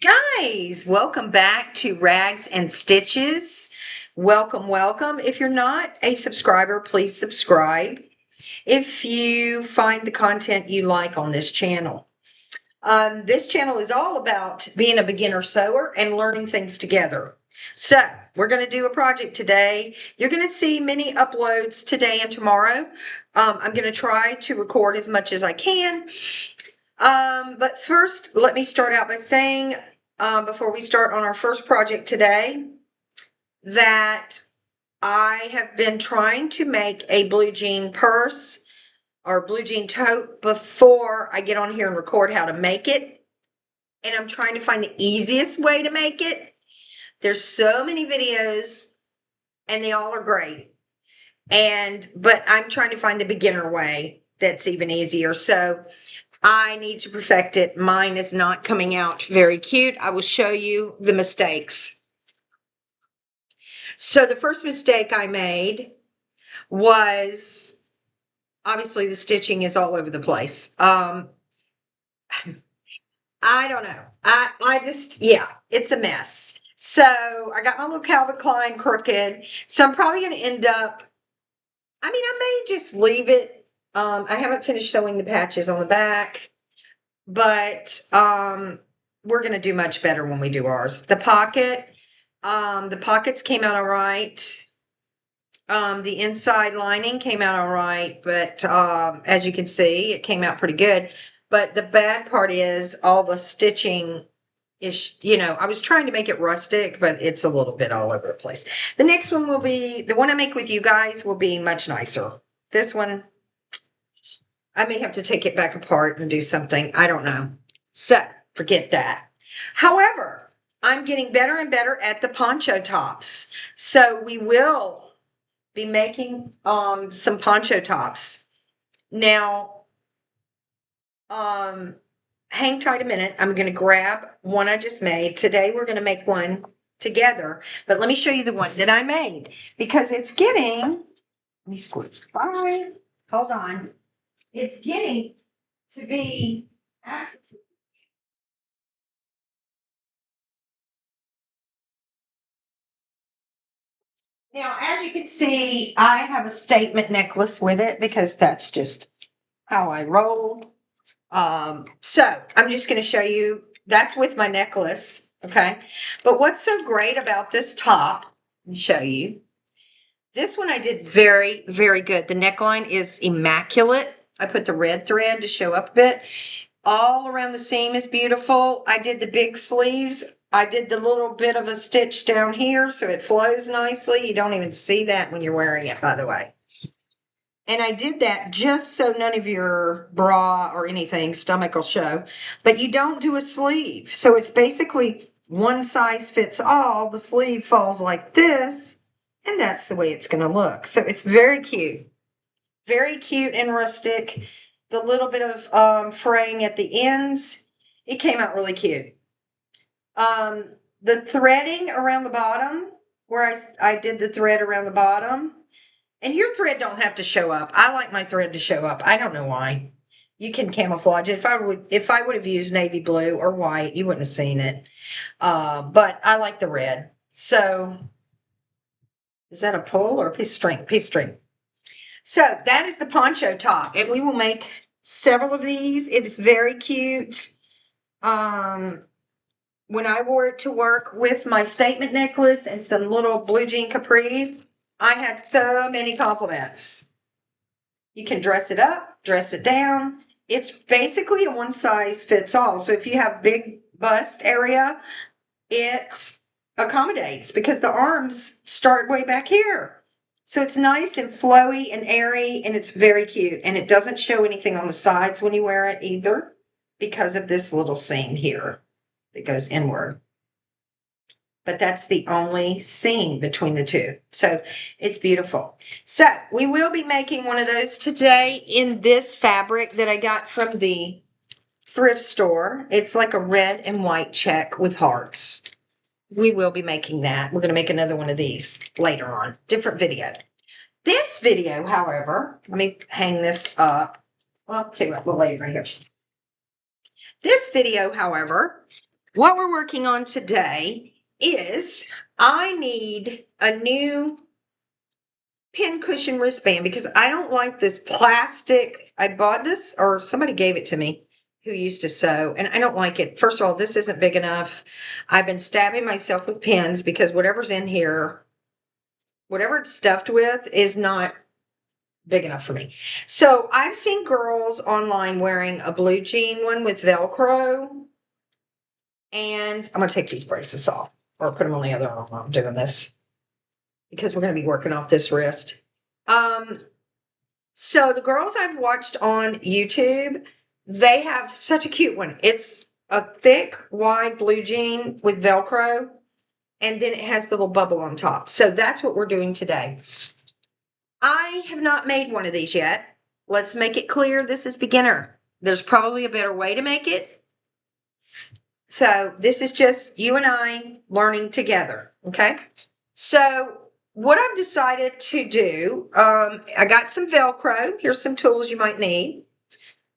Guys, welcome back to Rags and Stitches. Welcome, welcome. If you're not a subscriber, please subscribe if you find the content you like on this channel. This channel is all about being a beginner sewer and learning things together. So, we're going to do a project today. You're going to see many uploads today and tomorrow. I'm going to try to record as much as I can. But first, let me start out by saying, before we start on our first project today, that I have been trying to make a blue jean purse or blue jean tote before I get on here and record how to make it. And I'm trying to find the easiest way to make it. There's so many videos and they all are great. But I'm trying to find the beginner way that's even easier. So I need to perfect it. Mine is not coming out very cute. I will show you the mistakes. So the first mistake I made was obviously the stitching is all over the place. I don't know. Yeah, it's a mess. So I got my little Calvin Klein crooked. So I'm probably going to end up, I may just leave it. I haven't finished sewing the patches on the back. But we're going to do much better when we do ours. The pockets came out all right. The inside lining came out all right, but as you can see, it came out pretty good. But the bad part is all the stitching is, I was trying to make it rustic, but it's a little bit all over the place. The next one will be, the one I make with you guys will be much nicer. This one, I may have to take it back apart and do something. I don't know. So forget that. However, I'm getting better and better at the poncho tops. So we will be making some poncho tops. Now, hang tight a minute. I'm going to grab one I just made. Today we're going to make one together. But let me show you the one that I made because it's getting, let me squeeze by. Hold on. It's getting to be absolutely. Now, as you can see, I have a statement necklace with it because that's just how I roll. So I'm just going to show you that's with my necklace. Okay. But what's so great about this top, let me show you. This one I did very, very good. The neckline is immaculate. I put the red thread to show up a bit. All around the seam is beautiful. I did the big sleeves. I did the little bit of a stitch down here so it flows nicely. You don't even see that when you're wearing it, by the way. And I did that just so none of your bra or anything, stomach will show. But you don't do a sleeve. So it's basically one size fits all. The sleeve falls like this. And that's the way it's going to look. So it's very cute. Very cute and rustic. The little bit of fraying at the ends. It came out really cute. The threading around the bottom, where I did the thread around the bottom. And your thread don't have to show up. I like my thread to show up. I don't know why. You can camouflage it. If I would have used navy blue or white, you wouldn't have seen it. But I like the red. So is that a pull or a piece of string? Piece of string. So that is the poncho top, and we will make several of these. It is very cute. When I wore it to work with my statement necklace and some little blue jean capris, I had so many compliments. You can dress it up, dress it down. It's basically a one size fits all. So if you have big bust area, it accommodates because the arms start way back here. So it's nice and flowy and airy, and it's very cute. And it doesn't show anything on the sides when you wear it either because of this little seam here that goes inward. But that's the only seam between the two. So it's beautiful. So we will be making one of those today in this fabric that I got from the thrift store. It's like a red and white check with hearts. We will be making that. We're going to make another one of these later on. Different video. This video, however, let me hang this up. Well, I'll tell you what, we'll lay it right here. This video, however, what we're working on today is I need a new pin cushion wristband because I don't like this plastic. I bought this, or somebody gave it to me who used to sew, and I don't like it. First of all, this isn't big enough. I've been stabbing myself with pins because whatever's in here, whatever it's stuffed with, is not big enough for me. So I've seen girls online wearing a blue jean one with Velcro, and I'm going to take these braces off or put them on the other arm while I'm doing this because we're going to be working off this wrist. So the girls I've watched on YouTube, they have such a cute one. It's a thick, wide blue jean with Velcro, and then it has the little bubble on top. So that's what we're doing today. I have not made one of these yet. Let's make it clear this is beginner. There's probably a better way to make it. So this is just you and I learning together, okay? So what I've decided to do, I got some Velcro. Here's some tools you might need.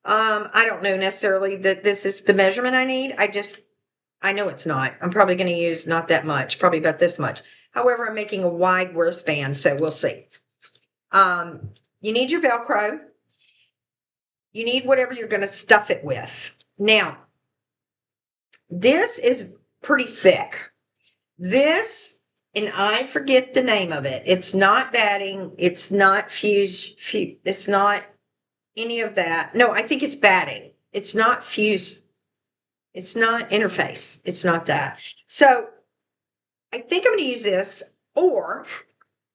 I don't know necessarily that this is the measurement I need. I know it's not. I'm probably going to use not that much, probably about this much. However, I'm making a wide wristband, so we'll see. You need your Velcro. You need whatever you're going to stuff it with. Now, this is pretty thick. This, and I forget the name of it. It's not batting. It's not fuse. It's not any of that. No, I think it's batting. It's not fuse. It's not interface. It's not that. So I think I'm going to use this, or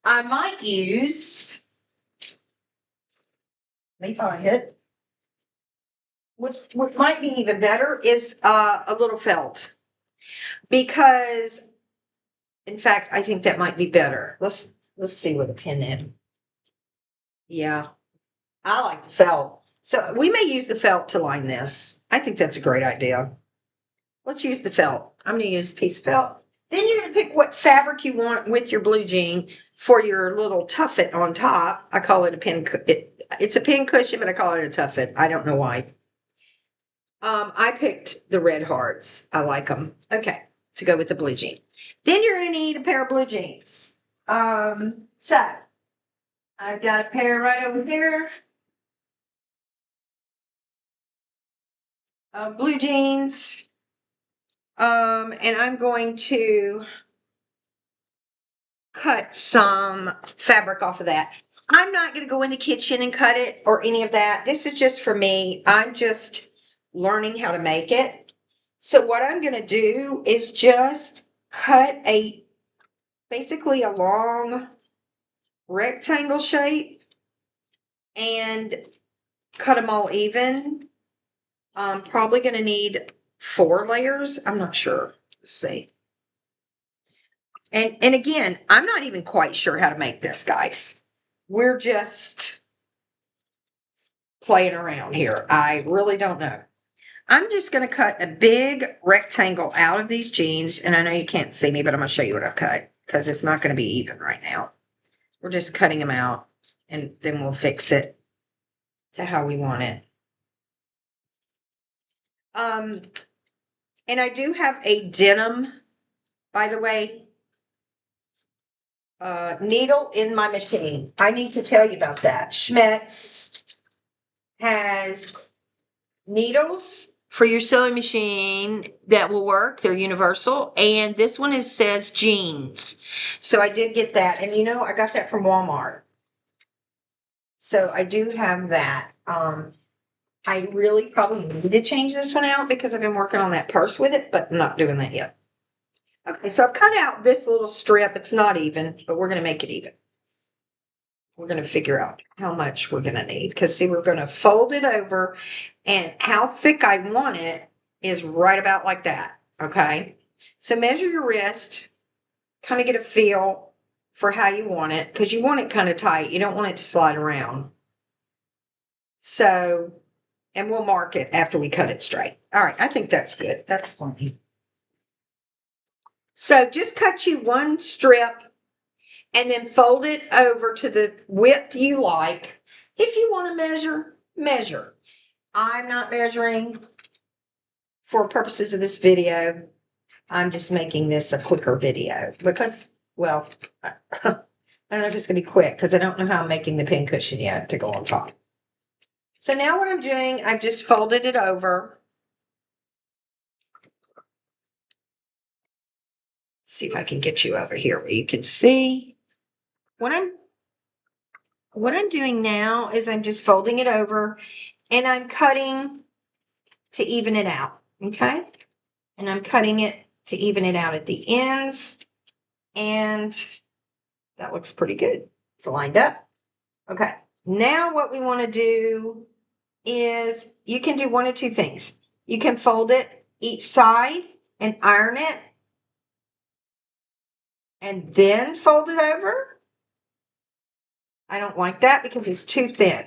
I might use, let me find it. What might be even better is a little felt, because in fact I think that might be better. Let's see what a pin is. Yeah, I like the felt, so we may use the felt to line this. I think that's a great idea. Let's use the felt. I'm going to use a piece of felt. Then you're going to pick what fabric you want with your blue jean for your little tuffet on top. I call it a pin. It's a pin cushion, but I call it a tuffet. I don't know why. I picked the red hearts. I like them. Okay, to go with the blue jean. Then you're going to need a pair of blue jeans. So I've got a pair right over here of blue jeans. And I'm going to cut some fabric off of that. I'm not going to go in the kitchen and cut it or any of that. This is just for me. I'm just learning how to make it. So what I'm going to do is just cut basically a long rectangle shape and cut them all even. I'm probably going to need 4 layers. I'm not sure. Let's see. And again, I'm not even quite sure how to make this, guys. We're just playing around here. I really don't know. I'm just going to cut a big rectangle out of these jeans. And I know you can't see me, but I'm going to show you what I've cut because it's not going to be even right now. We're just cutting them out and then we'll fix it to how we want it. And I do have a denim, by the way, needle in my machine. I need to tell you about that. Schmetz has needles for your sewing machine that will work. They're universal. And this one says jeans. So I did get that. And I got that from Walmart. So I do have that. I really probably need to change this one out because I've been working on that purse with it, but I'm not doing that yet. Okay, so I've cut out this little strip. It's not even, but we're going to make it even. We're going to figure out how much we're going to need because, see, we're going to fold it over, and how thick I want it is right about like that, okay? So measure your wrist, kind of get a feel for how you want it because you want it kind of tight. You don't want it to slide around. So, and we'll mark it after we cut it straight. All right, I think that's good. That's funny. So just cut you one strip and then fold it over to the width you like. If you want to measure, measure. I'm not measuring for purposes of this video, I'm just making this a quicker video because, well, I don't know if it's going to be quick because I don't know how I'm making the pin cushion yet to go on top. So now what I'm doing, I've just folded it over. See if I can get you over here where you can see. What I'm doing now is I'm just folding it over and I'm cutting to even it out, okay? And I'm cutting it to even it out at the ends, and that looks pretty good. It's lined up. Okay, now what we want to do is you can do one of two things. You can fold it each side and iron it, and then fold it over. I don't like that because it's too thin.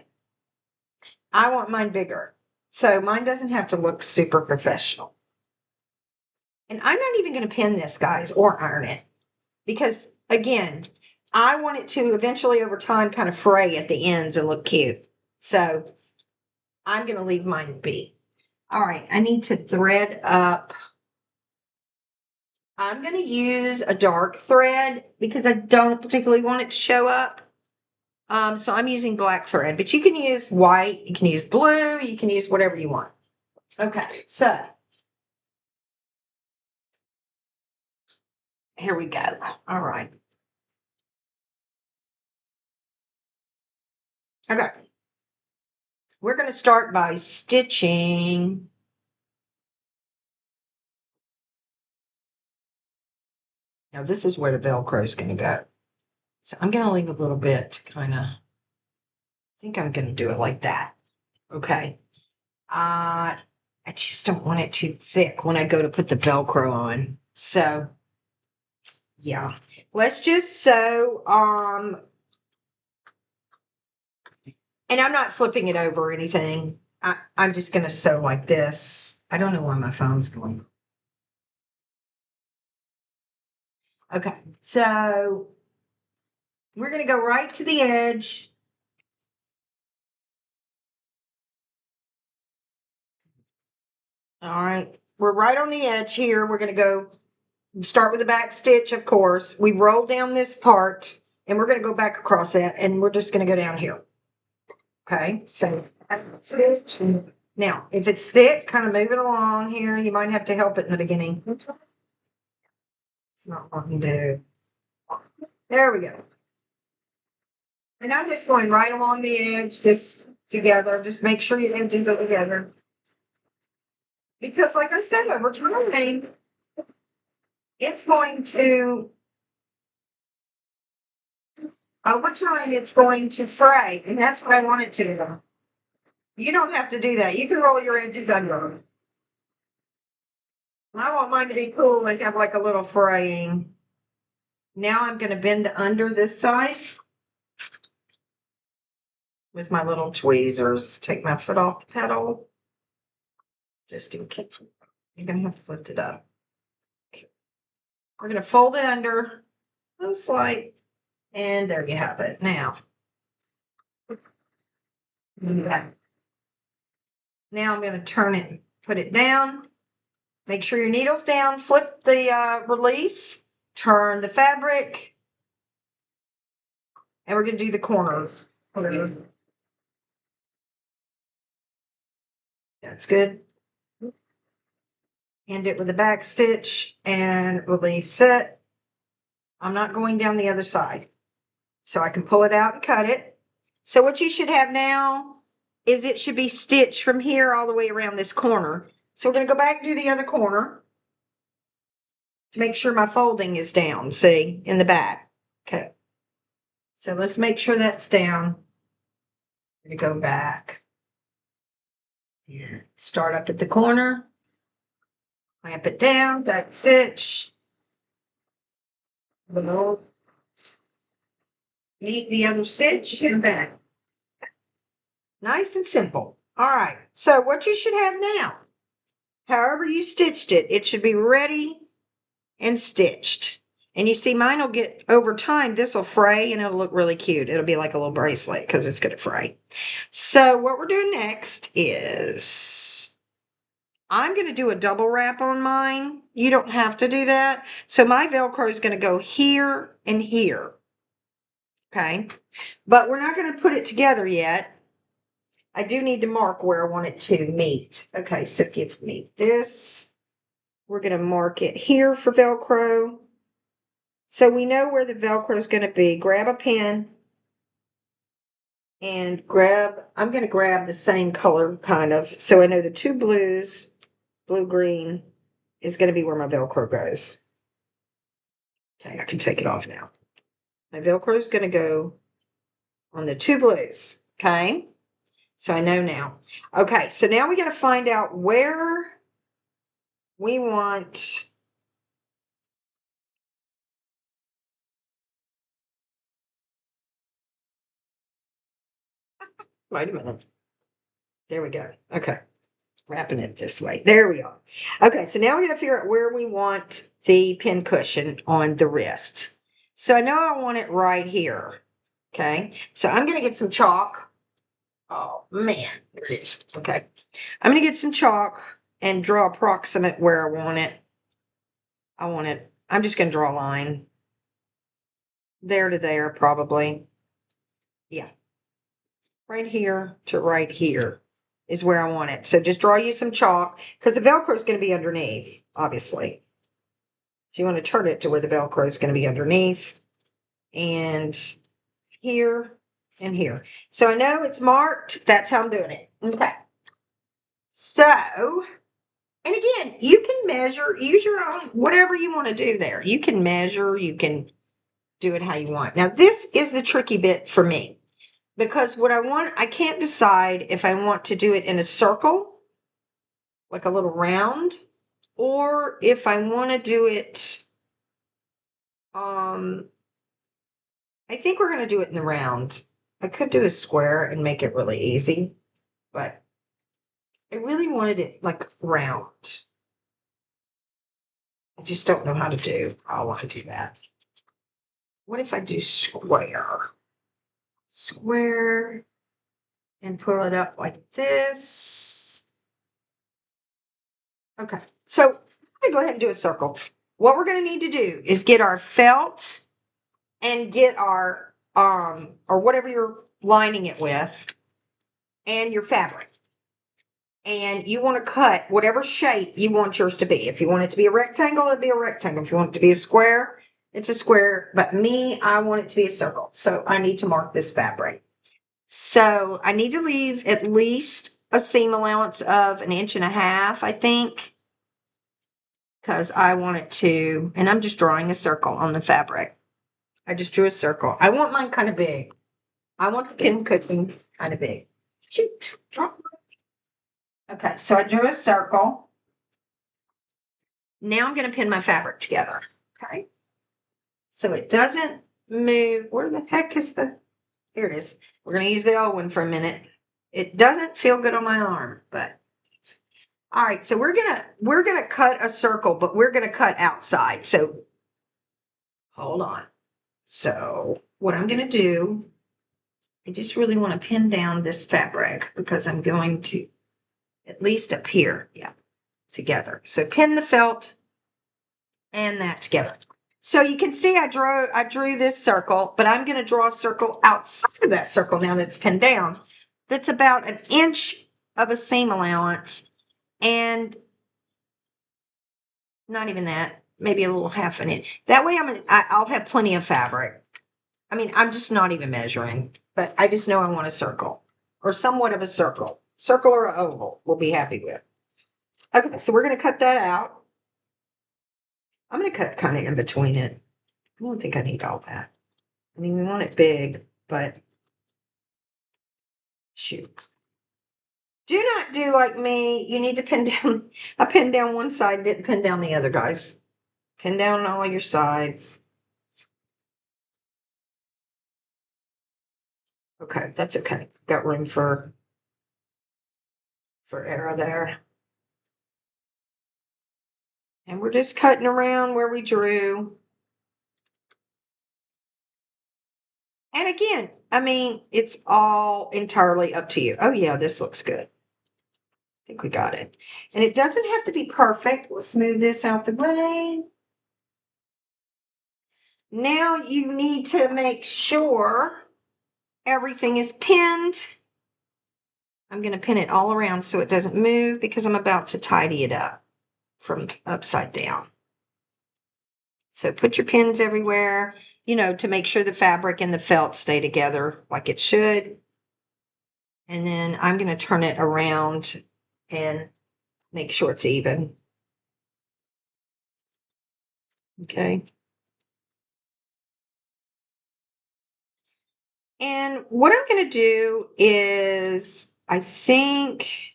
I want mine bigger. So mine doesn't have to look super professional. And I'm not even going to pin this, guys, or iron it. Because, again, I want it to eventually, over time, kind of fray at the ends and look cute. So I'm going to leave mine be. All right, I need to thread up. I'm going to use a dark thread because I don't particularly want it to show up. So I'm using black thread, but you can use white, you can use blue, you can use whatever you want. Okay, so here we go. All right. Okay. We're going to start by stitching. Now this is where the Velcro is going to go. So I'm going to leave a little bit to kind of, I think I'm going to do it like that. Okay. I just don't want it too thick when I go to put the Velcro on. So yeah, let's just sew, and I'm not flipping it over or anything. I'm just going to sew like this. I don't know why my phone's going. Okay, so we're going to go right to the edge. All right, we're right on the edge here. We're going to go start with the back stitch, of course. We roll down this part, and we're going to go back across that, and we're just going to go down here. Okay, so now, if it's thick, kind of move it along here. You might have to help it in the beginning. It's not wanting to. There we go. And I'm just going right along the edge, just together. Just make sure your edges are together. Because, like I said, over time, it's going to fray, and that's what I want it to do. You don't have to do that. You can roll your edges under. I want mine to be cool and have like a little fraying. Now I'm going to bend under this side with my little tweezers. Take my foot off the pedal. Just in case. You're going to have to lift it up. We're going to fold it under, little slight, and there you have it. Now I'm going to turn it, put it down. Make sure your needle's down. Flip the release. Turn the fabric. And we're going to do the corners. That's good. End it with a back stitch and release it. I'm not going down the other side. So I can pull it out and cut it. So what you should have now is it should be stitched from here all the way around this corner. So we're going to go back and do the other corner to make sure my folding is down, see, in the back. Okay. So let's make sure that's down. I'm going to go back. And start up at the corner. Clamp it down, back stitch. Below. Meet the other stitch and back. Nice and simple. All right. So what you should have now, however you stitched it, it should be ready and stitched. And you see mine will get, over time, this will fray and it'll look really cute. It'll be like a little bracelet because it's going to fray. So what we're doing next is I'm going to do a double wrap on mine. You don't have to do that. So my Velcro is going to go here and here. Okay. But we're not going to put it together yet. I do need to mark where I want it to meet. Okay, so give me this. We're going to mark it here for Velcro. So we know where the Velcro is going to be. Grab a pen and I'm going to grab the same color kind of. So I know the two blues, blue, green, is going to be where my Velcro goes. Okay, I can take it off now. My Velcro is going to go on the two blues. Okay, so I know now. Okay, so now we got to find out where we want. Wait a minute. There we go. Okay, wrapping it this way. There we are. Okay, so now we got to figure out where we want the pin cushion on the wrist. So I know I want it right here. Okay, so I'm going to get some chalk. Oh, man. There it is. Okay. I'm going to get some chalk and draw approximate where I want it. I'm just going to draw a line. There to there, probably. Yeah. Right here to right here is where I want it. So just draw you some chalk because the Velcro is going to be underneath, obviously. So you want to turn it to where the Velcro is going to be underneath. And here and here. So I know it's marked. That's how I'm doing it. Okay. So, and again, you can measure, use your own, whatever you want to do there. You can measure, you can do it how you want. Now, this is the tricky bit for me because what I want, I can't decide if I want to do it in a circle, like a little round, or if I want to do it, I think we're going to do it in the round. I could do a square and make it really easy, but I really wanted it like round. I just don't know how to do. I want to do that. What if I do square? Square and pull it up like this. Okay, so I'm gonna go ahead and do a circle. What we're gonna need to do is get our felt and get our or whatever you're lining it with and your fabric. And you want to cut whatever shape you want yours to be. If you want it to be a rectangle, it'll be a rectangle. If you want it to be a square, it's a square. But me, I want it to be a circle. So I need to mark this fabric. So I need to leave at least a seam allowance of 1.5 inches, I think. Because I want it to, and I'm just drawing a circle on the fabric. I just drew a circle. I want mine kind of big. I want the pin cushion kind of big. Shoot, drop. Okay, so I drew a circle. Now I'm going to pin my fabric together. Okay. So it doesn't move. Where the heck is the, here it is. We're going to use the old one for a minute. It doesn't feel good on my arm, but all right. So we're going to cut a circle, but we're going to cut outside. So hold on. So what I'm going to do, I just really want to pin down this fabric because I'm going to at least up here. Yeah. Together. So pin the felt and that together. So you can see I drew this circle, but I'm going to draw a circle outside of that circle now that it's pinned down. That's about 1 inch of a seam allowance and not even that, maybe a little 1/2 inch. That way I'll have plenty of fabric. I mean, I'm just not even measuring, but I just know I want a circle or somewhat of a circle. Circle or oval we'll be happy with. Okay, so we're going to cut that out. I'm going to cut kind of in between it. I don't think I need all that. I mean, we want it big, but shoot. Do not do like me. You need to pin down. I pinned down one side, didn't pin down the other, guys. Pin down all your sides. Okay, that's okay. Got room for error there. And we're just cutting around where we drew. And again, I mean, it's all entirely up to you. Oh, yeah, this looks good. I think we got it. And it doesn't have to be perfect. We'll smooth this out the way. Now you need to make sure everything is pinned. I'm going to pin it all around so it doesn't move because I'm about to tidy it up from upside down. So put your pins everywhere, you know, to make sure the fabric and the felt stay together like it should. And then I'm going to turn it around and make sure it's even. Okay. And what I'm going to do is, I think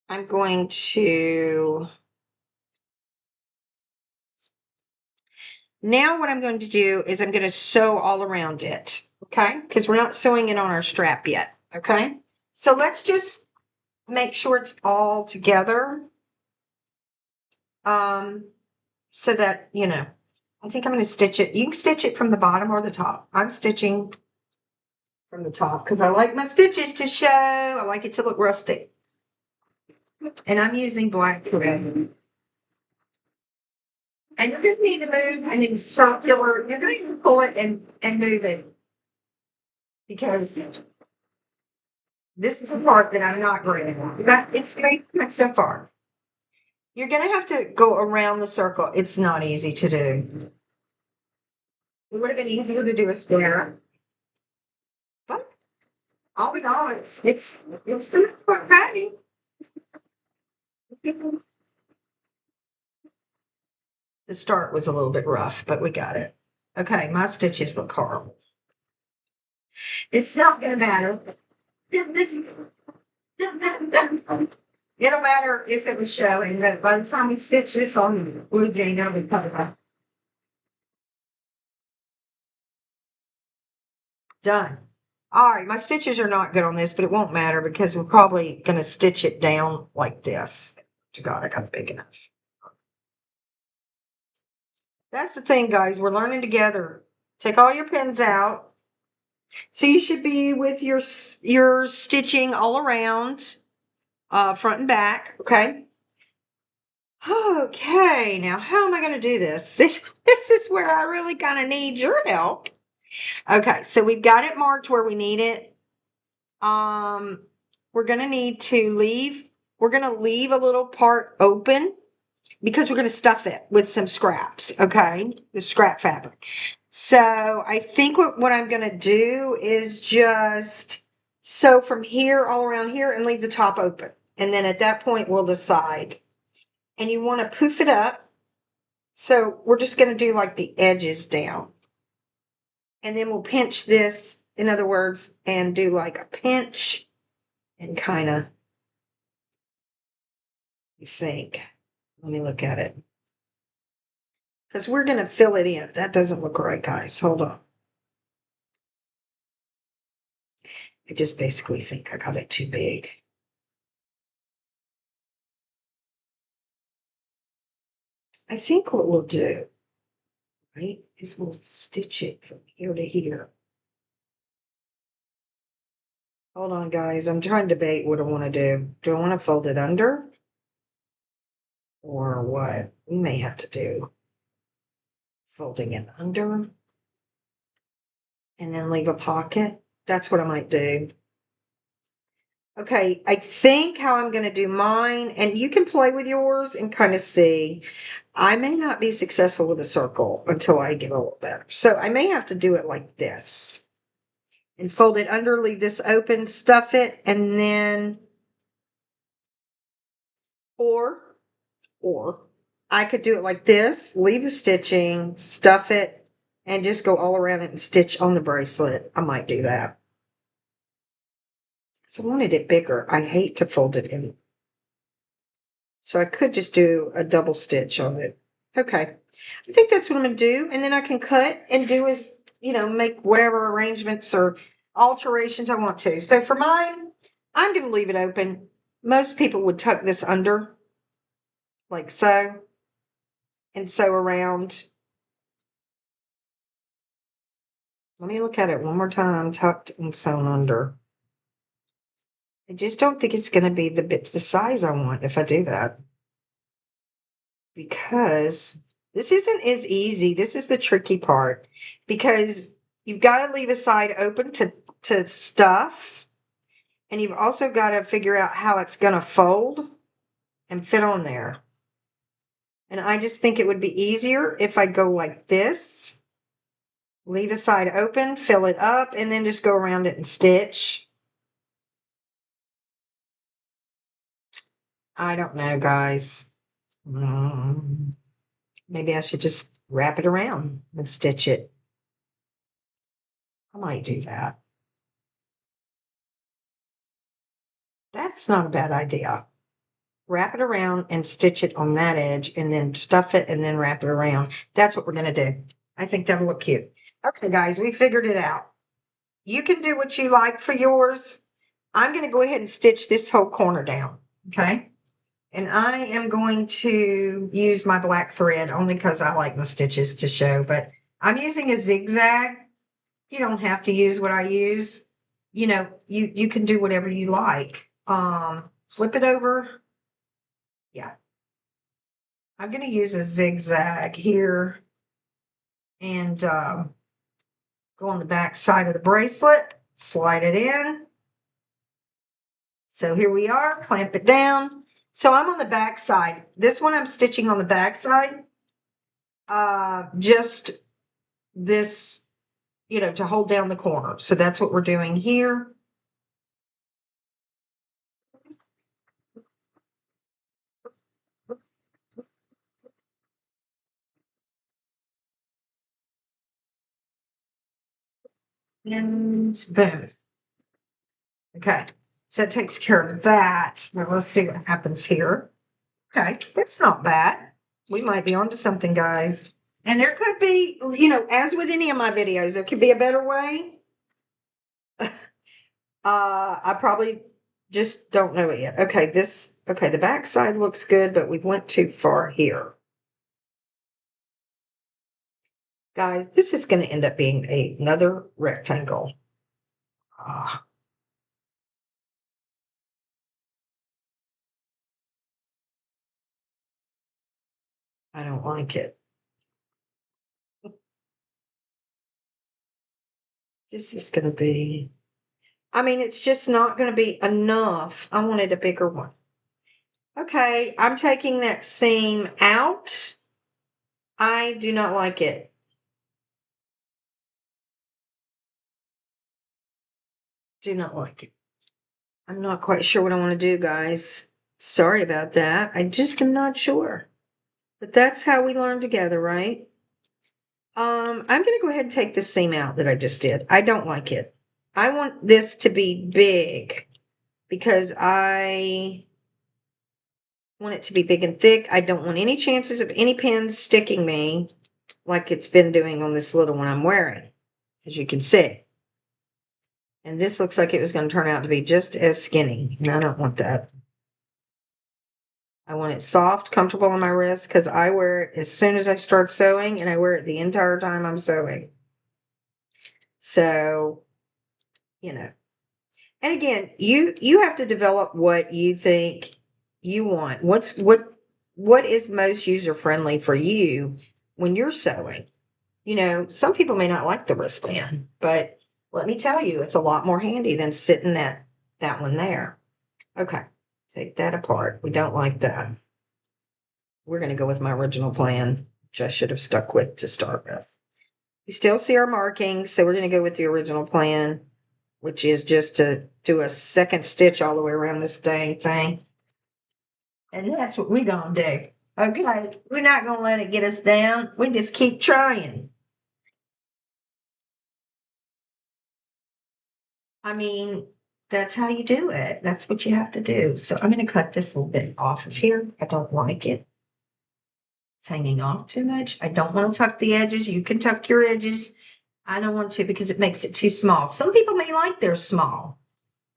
I'm going to, now what I'm going to do is I'm going to sew all around it. Okay. Because we're not sewing it on our strap yet. Okay. So let's just make sure it's all together. So that, you know, I think I'm going to stitch it. You can stitch it from the bottom or the top. I'm stitching from the top because I like my stitches to show. I like it to look rustic. And I'm using black thread. And you're going to need to move and it's circular. You're going to pull it and move it. Because this is the part that I'm not great at. But it's great so far. You're going to have to go around the circle. It's not easy to do. It would have been easier to do a square. But all in all, it's still quite patty. The start was a little bit rough, but we got it. Okay, my stitches look horrible. It's not going to matter. It'll matter if it was showing, but by the time we stitch this on blue jean, it'll be covered. Done. All right, my stitches are not good on this, but it won't matter because we're probably going to stitch it down like this. To God, I got big enough. That's the thing, guys. We're learning together. Take all your pins out. So you should be with your stitching all around, front and back. Okay. Okay. Now, how am I going to do this? This is where I really kind of need your help. Okay. So we've got it marked where we need it. We're going to need to leave. We're going to leave a little part open because we're going to stuff it with some scraps. Okay. The scrap fabric. So I think what I'm going to do is just sew from here all around here and leave the top open. And then at that point, we'll decide. And you want to poof it up. So we're just going to do like the edges down. And then we'll pinch this, in other words, and do like a pinch and kind of, you think. Let me look at it. Because we're going to fill it in. That doesn't look right, guys. Hold on. I just basically think I got it too big. I think what we'll do, right, is we'll stitch it from here to here. Hold on, guys. I'm trying to debate what I want to do. Do I want to fold it under? Or what? We may have to do folding it under and then leave a pocket. That's what I might do. Okay, I think how I'm going to do mine, and you can play with yours and kind of see. I may not be successful with a circle until I get a little better. So I may have to do it like this. And fold it under, leave this open, stuff it, and then, or I could do it like this, leave the stitching, stuff it, and just go all around it and stitch on the bracelet. I might do that. So I wanted it bigger. I hate to fold it in. So I could just do a double stitch on it. Okay. I think that's what I'm going to do. And then I can cut and do as, you know, make whatever arrangements or alterations I want to. So for mine, I'm going to leave it open. Most people would tuck this under like so and sew around. Let me look at it one more time. Tucked and sewn under. I just don't think it's going to be the size I want if I do that. Because this isn't as easy. This is the tricky part. Because you've got to leave a side open to stuff. And you've also got to figure out how it's going to fold and fit on there. And I just think it would be easier if I go like this. Leave a side open, fill it up, and then just go around it and stitch. I don't know, guys. Maybe I should just wrap it around and stitch it. I might do that. That's not a bad idea. Wrap it around and stitch it on that edge and then stuff it and then wrap it around. That's what we're going to do. I think that'll look cute. Okay, guys, we figured it out. You can do what you like for yours. I'm going to go ahead and stitch this whole corner down. Okay. And I am going to use my black thread only because I like my stitches to show, but I'm using a zigzag. You don't have to use what I use. You know, you can do whatever you like. Flip it over. Yeah. I'm going to use a zigzag here and go on the back side of the bracelet, slide it in. So here we are, clamp it down. So I'm on the back side. This one I'm stitching on the back side. Just this, you know, to hold down the corner. So that's what we're doing here. And boom. Okay, so that takes care of that. Now let's see what happens here. Okay, that's not bad. We might be onto something, guys. And there could be, you know, as with any of my videos, there could be a better way. I probably just don't know it yet. Okay, the back side looks good, but we went too far here. Guys, this is going to end up being another rectangle. Ah. I don't like it. This is going to be, I mean, it's just not going to be enough. I wanted a bigger one. Okay, I'm taking that seam out. I do not like it. Do not like it. I'm not quite sure what I want to do, guys. Sorry about that. I just am not sure. But that's how we learn together, right? I'm going to go ahead and take this seam out that I just did. I don't like it. I want this to be big because I want it to be big and thick. I don't want any chances of any pins sticking me like it's been doing on this little one I'm wearing, as you can see. And this looks like it was going to turn out to be just as skinny. And I don't want that. I want it soft, comfortable on my wrist because I wear it as soon as I start sewing and I wear it the entire time I'm sewing. So, you know. And again, you have to develop what you think you want. What is most user friendly for you when you're sewing? You know, some people may not like the wristband, but let me tell you, it's a lot more handy than sitting that one there. Okay, take that apart. We don't like that. We're going to go with my original plan, which I should have stuck with to start with. You still see our markings, so we're going to go with the original plan, which is just to do a second stitch all the way around this dang thing. And that's what we're going to do. Okay, we're not going to let it get us down. We just keep trying. I mean, that's how you do it. That's what you have to do. So I'm going to cut this little bit off of here. I don't like it. It's hanging off too much. I don't want to tuck the edges. You can tuck your edges. I don't want to because it makes it too small. Some people may like theirs small.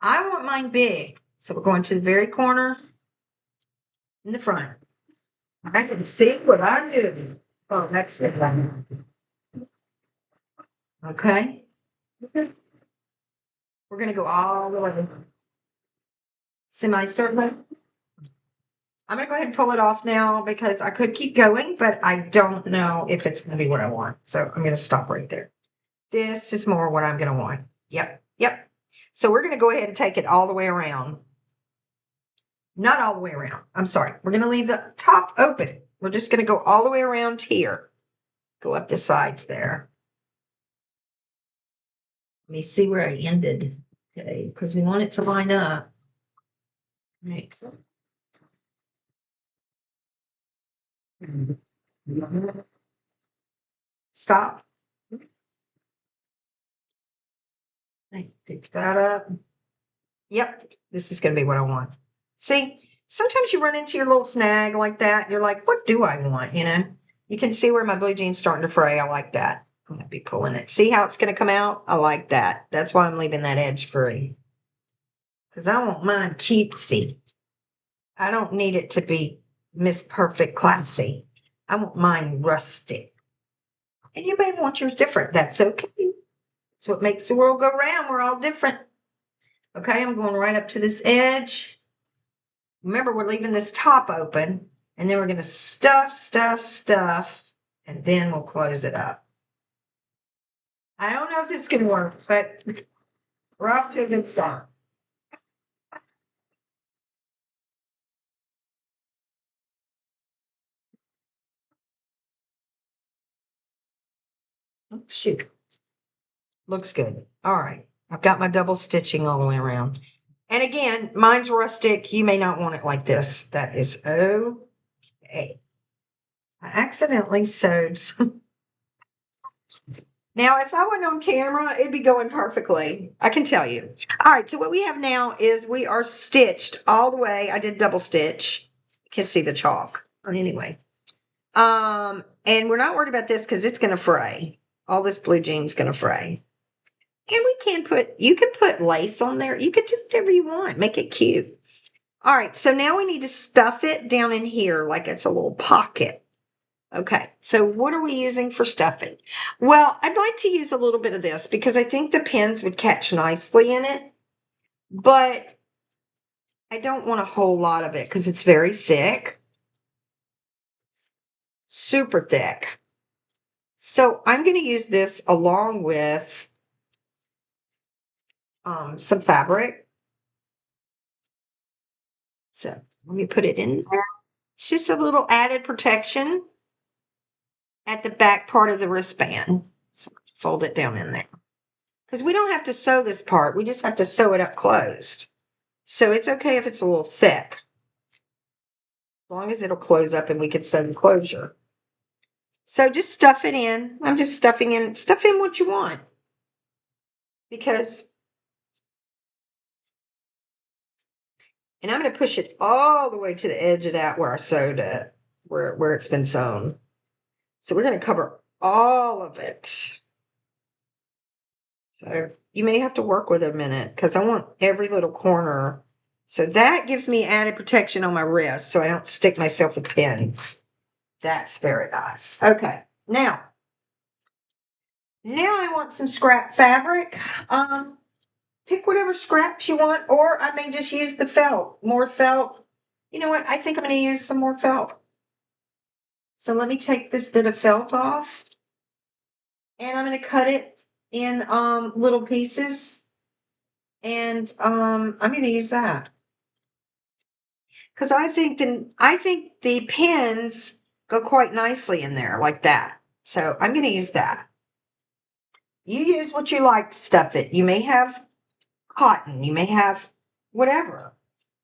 I want mine big. So we're going to the very corner in the front. I can see what I'm doing. Oh, that's it. Okay. We're going to go all the way. semi-circle. I'm going to go ahead and pull it off now because I could keep going, but I don't know if it's going to be what I want. So I'm going to stop right there. This is more what I'm going to want. Yep. Yep. So we're going to go ahead and take it all the way around. Not all the way around. I'm sorry. We're going to leave the top open. We're just going to go all the way around here. Go up the sides there. Let me see where I ended. Okay, because we want it to line up. Right. Stop. Pick that up. Yep, this is going to be what I want. See, sometimes you run into your little snag like that. You're like, what do I want? You know, you can see where my blue jean's starting to fray. I like that. I'm going to be pulling it. See how it's going to come out? I like that. That's why I'm leaving that edge free. Because I want mine cutesy. I don't need it to be Miss Perfect classy. I want mine rustic. And you may want yours different. That's okay. That's what makes the world go round. We're all different. Okay, I'm going right up to this edge. Remember, we're leaving this top open, and then we're going to stuff, and then we'll close it up. I don't know if this can work, but we're off to a good start. Oh, shoot. Looks good. All right. I've got my double stitching all the way around. And again, mine's rustic. You may not want it like this. That is okay. I accidentally sewed some. Now, if I went on camera, it'd be going perfectly. I can tell you. All right, so what we have now is we are stitched all the way. I did double stitch. You can see the chalk. Anyway. And we're not worried about this because it's going to fray. All this blue jean's going to fray. And you can put lace on there. You can do whatever you want. Make it cute. All right, so now we need to stuff it down in here like it's a little pocket. Okay, so what are we using for stuffing? Well, I'd like to use a little bit of this because I think the pins would catch nicely in it, but I don't want a whole lot of it because it's very thick, super thick. So I'm going to use this along with some fabric. So let me put it in there. It's just a little added protection at the back part of the wristband. So fold it down in there. Because we don't have to sew this part. We just have to sew it up closed. So it's okay if it's a little thick. As long as it'll close up and we can sew the closure. So just stuff it in. I'm just stuff in what you want. And I'm going to push it all the way to the edge of that where I sewed it, where it's been sewn. So we're going to cover all of it. So you may have to work with it a minute because I want every little corner. So that gives me added protection on my wrist so I don't stick myself with pins. That's very nice. Okay, now I want some scrap fabric. Pick whatever scraps you want, or I may just use the felt, more felt. You know what? I think I'm going to use some more felt. So let me take this bit of felt off, and I'm going to cut it in little pieces, and I'm going to use that because I think the pins go quite nicely in there like that. So I'm going to use that. You use what you like to stuff it. You may have cotton, you may have whatever.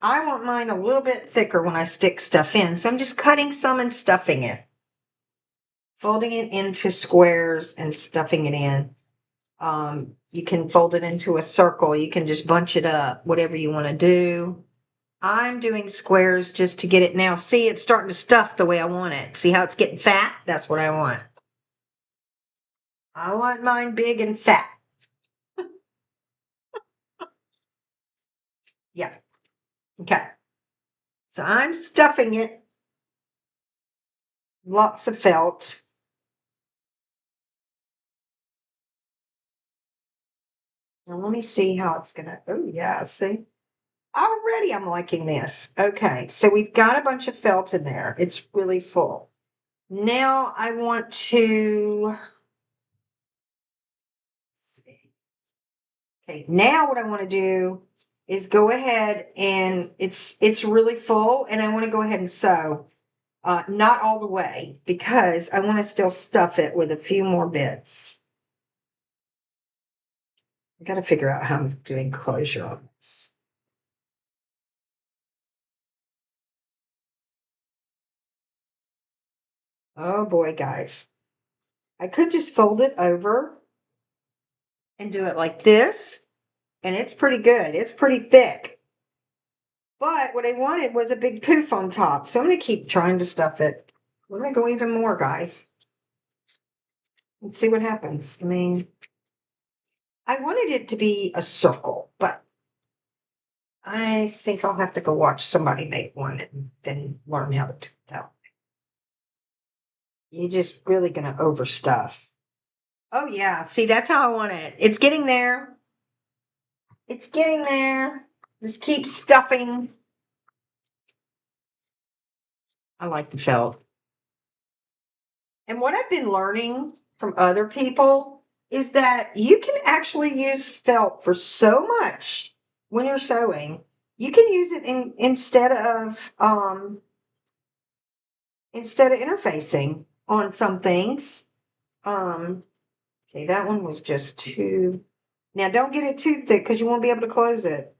I want mine a little bit thicker when I stick stuff in, so I'm just cutting some and stuffing it. Folding it into squares and stuffing it in. You can fold it into a circle. You can just bunch it up, whatever you want to do. I'm doing squares just to get it now. See, it's starting to stuff the way I want it. See how it's getting fat? That's what I want. I want mine big and fat. Yeah. Okay. So I'm stuffing it. Lots of felt. Now let me see how it's gonna. Oh yeah, see. Already I'm liking this. Okay, so we've got a bunch of felt in there. It's really full. Now I want to see. Okay, now what I want to do is go ahead and it's really full and I want to go ahead and sew. Not all the way because I want to still stuff it with a few more bits. I got to figure out how I'm doing closure on this. Oh boy, guys. I could just fold it over and do it like this, and it's pretty good. It's pretty thick. But what I wanted was a big poof on top, so I'm going to keep trying to stuff it. We're going to go even more, guys. Let's see what happens. I mean, I wanted it to be a circle, but I think I'll have to go watch somebody make one and then learn how to do that. You're just really going to overstuff. Oh, yeah. See, that's how I want it. It's getting there. It's getting there. Just keep stuffing. I like the felt. And what I've been learning from other people is that you can actually use felt for so much when you're sewing. You can use it instead of interfacing on some things. Okay, that one was just too. Now don't get it too thick because you won't be able to close it.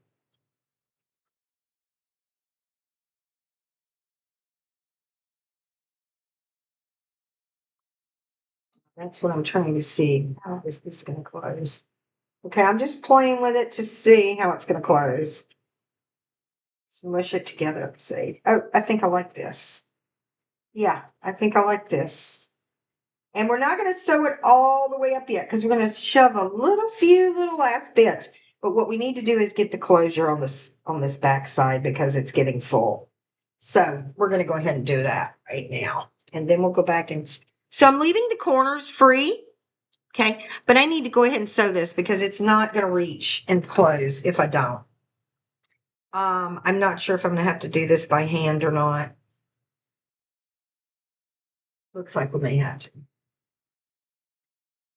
That's what I'm trying to see. How is this going to close? Okay, I'm just playing with it to see how it's going to close. Mush it together and see. Oh, I think I like this. Yeah, I think I like this. And we're not going to sew it all the way up yet because we're going to shove a few little last bits. But what we need to do is get the closure on this back side because it's getting full. So we're going to go ahead and do that right now. And then we'll go back and... So I'm leaving the corners free. Okay. But I need to go ahead and sew this because it's not going to reach and close if I don't. I'm not sure if I'm going to have to do this by hand or not. Looks like we may have to.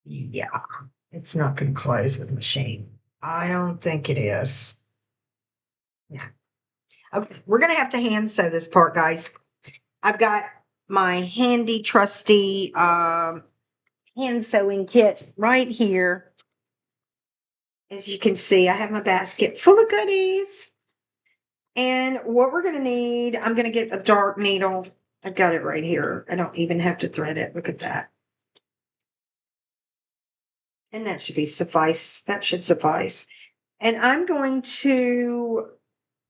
Yeah, it's not going to close with the machine. I don't think it is. Yeah. Okay, we're going to have to hand sew this part, guys. I've got my handy, trusty hand sewing kit right here. As you can see, I have my basket full of goodies. And what we're going to need, I'm going to get a dark needle. I've got it right here. I don't even have to thread it. Look at that. And that should suffice. That should suffice. And I'm going to,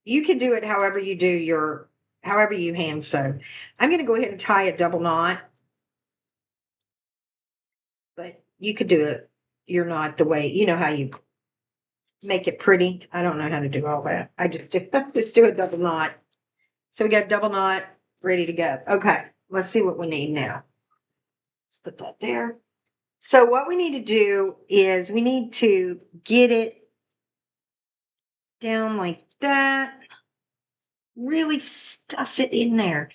you can do it however you do however you hand sew. I'm going to go ahead and tie a double knot. But you could do it your knot the way, you know how you make it pretty. I don't know how to do all that. I just do a double knot. So we got a double knot ready to go. Okay, let's see what we need now. Let's put that there. So what we need to do is we need to get it down like that. Really stuff it in there.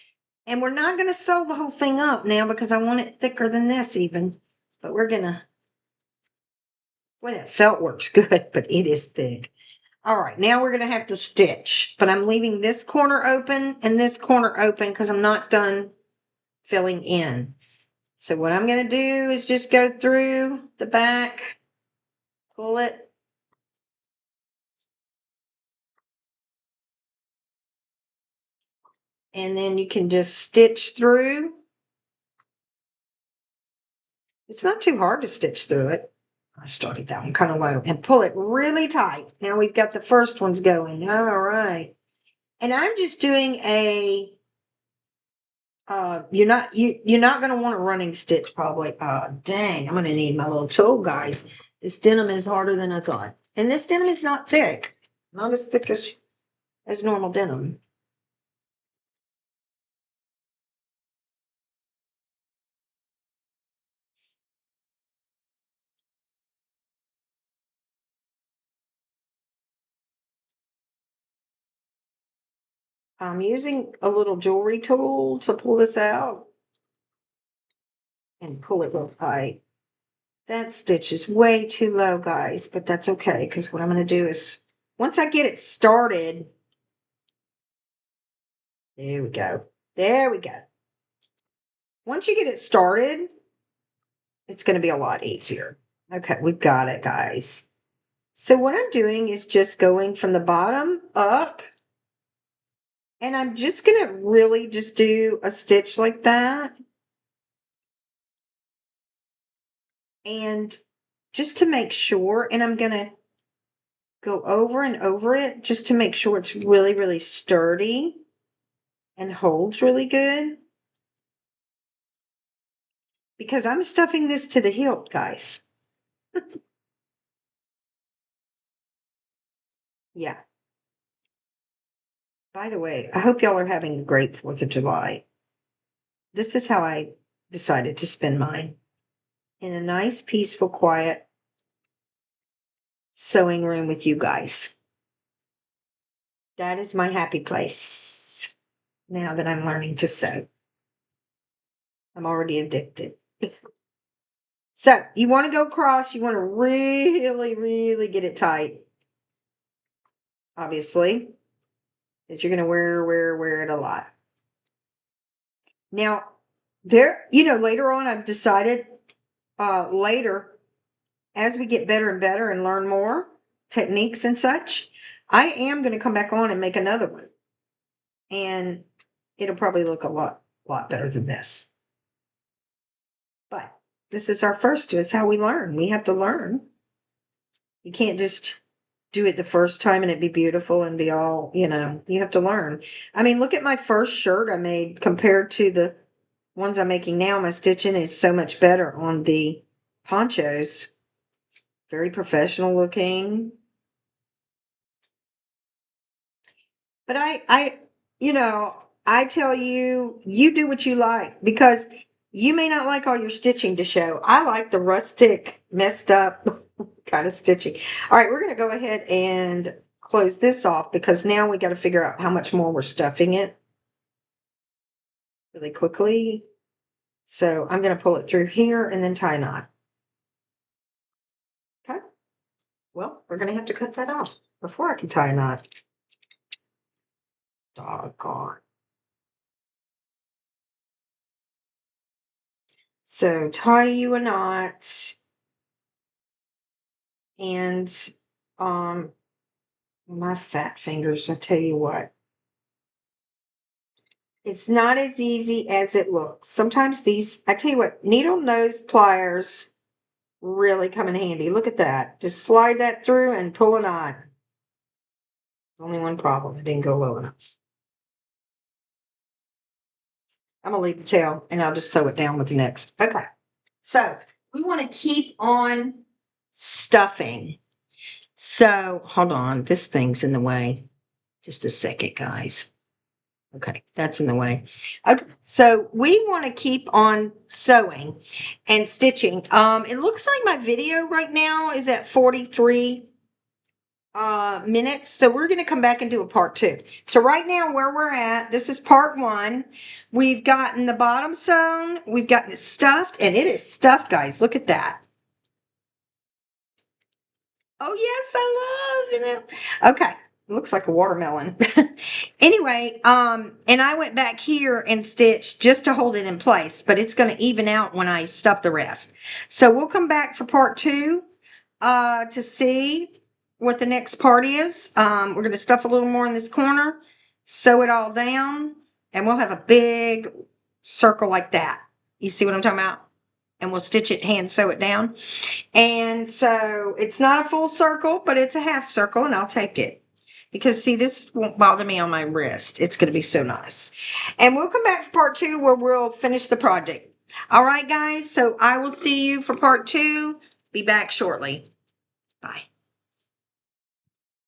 And we're not going to sew the whole thing up now because I want it thicker than this even. But we're going to, well, that felt works good, but it is thick. All right, now we're going to have to stitch. But I'm leaving this corner open and this corner open because I'm not done filling in. So what I'm going to do is just go through the back, pull it. And then you can just stitch through. It's not too hard to stitch through it. I started that one kind of low and pull it really tight. Now we've got the first ones going. All right. And I'm just doing a, you're not going to want a running stitch probably. Dang, I'm going to need my little tool, guys. This denim is harder than I thought. And this denim is not thick. Not as thick as normal denim. I'm using a little jewelry tool to pull this out and pull it real tight. That stitch is way too low, guys, but that's okay, because what I'm going to do is, once I get it started, there we go. There we go. Once you get it started, it's going to be a lot easier. Okay, we've got it, guys. So what I'm doing is just going from the bottom up, and I'm just going to really just do a stitch like that. And just to make sure, and I'm going to go over and over it just to make sure it's really, really sturdy and holds really good. Because I'm stuffing this to the hilt, guys. Yeah. By the way, I hope y'all are having a great 4th of July. This is how I decided to spend mine. In a nice, peaceful, quiet sewing room with you guys. That is my happy place. Now that I'm learning to sew. I'm already addicted. So, you want to go across, you want to really, really get it tight. Obviously. That you're going to wear it a lot. Now, later on I've decided, later, as we get better and better and learn more techniques and such, I am going to come back on and make another one. And it'll probably look a lot better than this. But this is our first. It's how we learn. We have to learn. You can't just do it the first time and it be beautiful and be all, you have to learn. I mean, look at my first shirt I made compared to the ones I'm making now. My stitching is so much better on the ponchos. Very professional looking. But I tell you, you do what you like, because you may not like all your stitching to show. I like the rustic, messed up kind of stitching. All right, we're going to go ahead and close this off, because now we got to figure out how much more we're stuffing it really quickly. So I'm going to pull it through here and then tie a knot. Okay. Well, we're going to have to cut that off before I can tie a knot. Doggone. So tie you a knot, and my fat fingers, I tell you what. It's not as easy as it looks. Sometimes I tell you what, needle nose pliers really come in handy. Look at that. Just slide that through and pull a knot. Only one problem, it didn't go low enough. I'm going to leave the tail and I'll just sew it down with the next. Okay. So we want to keep on stuffing. So hold on. This thing's in the way. Just a second, guys. Okay, that's in the way. Okay, so we want to keep on sewing and stitching. It looks like my video right now is at 43 minutes. So we're going to come back and do a part 2. So right now where we're at, this is part 1. We've gotten the bottom sewn. We've gotten it stuffed, and it is stuffed, guys. Look at that. Oh, yes, I love it. Okay. It looks like a watermelon. Anyway, and I went back here and stitched just to hold it in place, but it's going to even out when I stuff the rest. So we'll come back for part 2 to see what the next part is. We're going to stuff a little more in this corner, sew it all down, and we'll have a big circle like that. You see what I'm talking about? And we'll stitch it, hand sew it down. And so it's not a full circle, but it's a half circle, and I'll take it. Because, see, this won't bother me on my wrist. It's going to be so nice. And we'll come back for part 2 where we'll finish the project. All right, guys. So I will see you for part 2. Be back shortly. Bye.